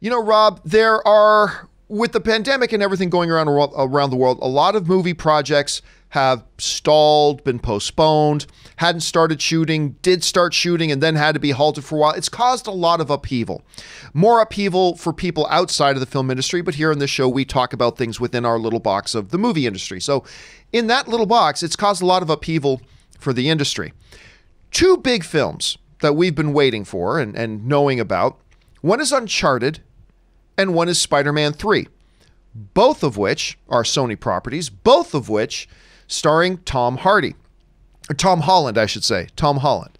You know, Rob, there are, with the pandemic and everything going around the world, a lot of movie projects have stalled, been postponed, hadn't started shooting, did start shooting, and then had to be halted for a while. It's caused a lot of upheaval. More upheaval for people outside of the film industry, but here on this show, we talk about things within our little box of the movie industry. So in that little box, it's caused a lot of upheaval for the industry. Two big films that we've been waiting for and knowing about. One is Uncharted, and one is Spider-Man 3, both of which are Sony properties, both of which starring Tom Hardy. Or Tom Holland, I should say. Tom Holland.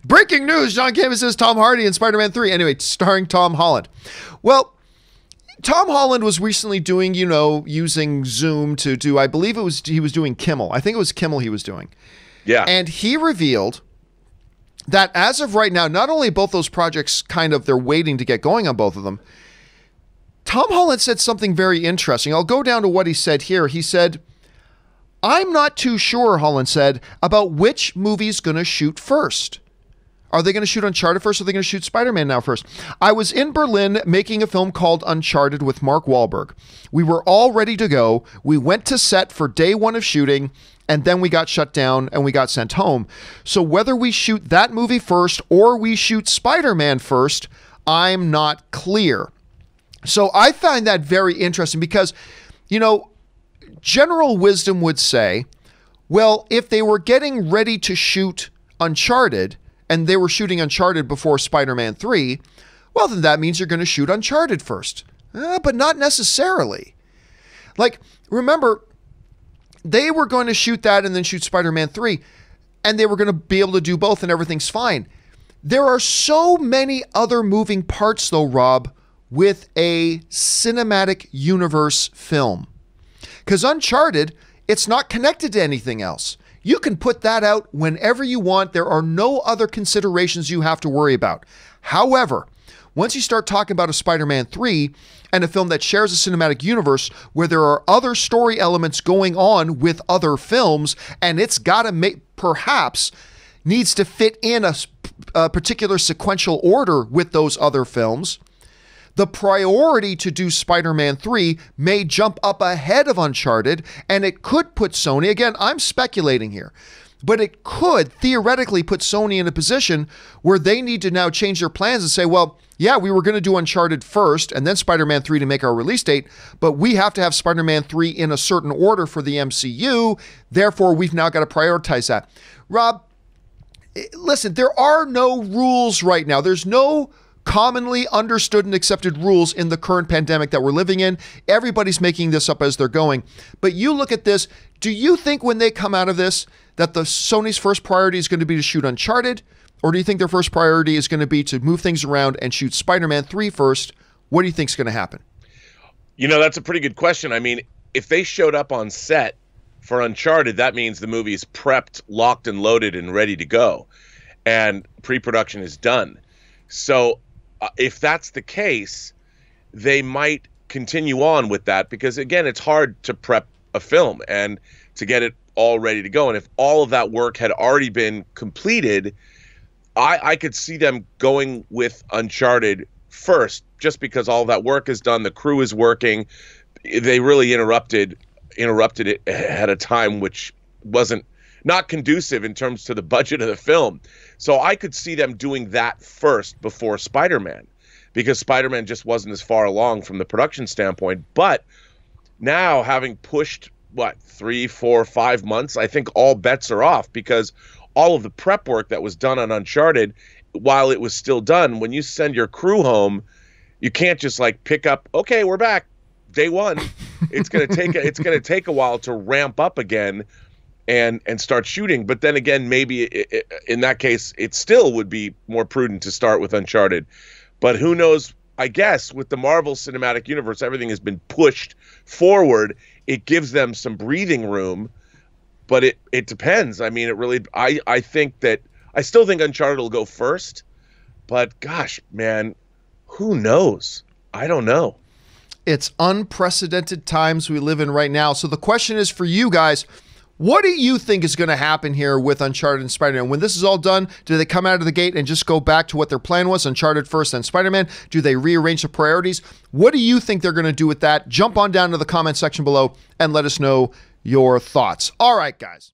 Breaking news, John Campea says Tom Hardy in Spider-Man 3. Anyway, starring Tom Holland. Well, Tom Holland was recently doing, using Zoom to do, I believe he was doing Kimmel. I think it was Kimmel he was doing. Yeah. And he revealed that as of right now, not only both those projects they're waiting to get going on both of them, Tom Holland said something very interesting. I'll go down to what he said here. He said, "I'm not too sure," Holland said, "about which movie's going to shoot first. Are they going to shoot Uncharted first, or are they going to shoot Spider-Man now first? I was in Berlin making a film called Uncharted with Mark Wahlberg. We were all ready to go. We went to set for day one of shooting, and then we got shut down and we got sent home. So whether we shoot that movie first or we shoot Spider-Man first, I'm not clear." So I find that very interesting because, general wisdom would say, well, if they were getting ready to shoot Uncharted and they were shooting Uncharted before Spider-Man 3, well, then that means you're going to shoot Uncharted first. But not necessarily. Like, remember, they were going to shoot that and then shoot Spider-Man 3, and they were going to be able to do both and everything's fine. There are so many other moving parts, though, Rob, with a cinematic universe film. Because Uncharted, it's not connected to anything else. You can put that out whenever you want. There are no other considerations you have to worry about. However, once you start talking about a Spider-Man 3 and a film that shares a cinematic universe where there are other story elements going on with other films, and it's got to perhaps needs to fit in a particular sequential order with those other films, the priority to do Spider-Man 3 may jump up ahead of Uncharted, and it could put Sony, again, I'm speculating here, but it could theoretically put Sony in a position where they need to now change their plans and say, well, yeah, we were going to do Uncharted first and then Spider-Man 3 to make our release date, but we have to have Spider-Man 3 in a certain order for the MCU. Therefore, we've now got to prioritize that. Rob, listen, there are no rules right now. There's no commonly understood and accepted rules in the current pandemic that we're living in. Everybody's making this up as they're going. But you look at this, do you think when they come out of this that the Sony's first priority is going to be to shoot Uncharted? Or do you think their first priority is going to be to move things around and shoot Spider-Man 3 first? What do you think is going to happen? That's a pretty good question. I mean, if they showed up on set for Uncharted, that means the movie is prepped, locked and loaded and ready to go. And pre-production is done. So if that's the case, they might continue on with that because, again, it's hard to prep a film and to get it all ready to go. And if all of that work had already been completed, I could see them going with Uncharted first just because all that work is done. The crew is working. They really interrupted it at a time which wasn't not conducive in terms to the budget of the film. So I could see them doing that first before Spider-Man because Spider-Man just wasn't as far along from the production standpoint. But now having pushed, 3, 4, 5 months, I think all bets are off because all of the prep work that was done on Uncharted, while it was still done, when you send your crew home, you can't just pick up, okay, we're back, day one. It's gonna take a while to ramp up again and start shooting. But then again, maybe in that case, it still would be more prudent to start with Uncharted. But who knows? I guess with the Marvel Cinematic Universe, everything has been pushed forward. It gives them some breathing room. But it depends. I mean, I think that I still think Uncharted will go first, but gosh, man, who knows? I don't know. It's unprecedented times we live in right now. So the question is for you guys, What do you think is going to happen here with Uncharted and Spider-Man? When this is all done, do they come out of the gate and just go back to what their plan was, Uncharted first, then Spider-Man? Do they rearrange the priorities? What do you think they're going to do with that? Jump on down to the comment section below and let us know your thoughts. All right, guys.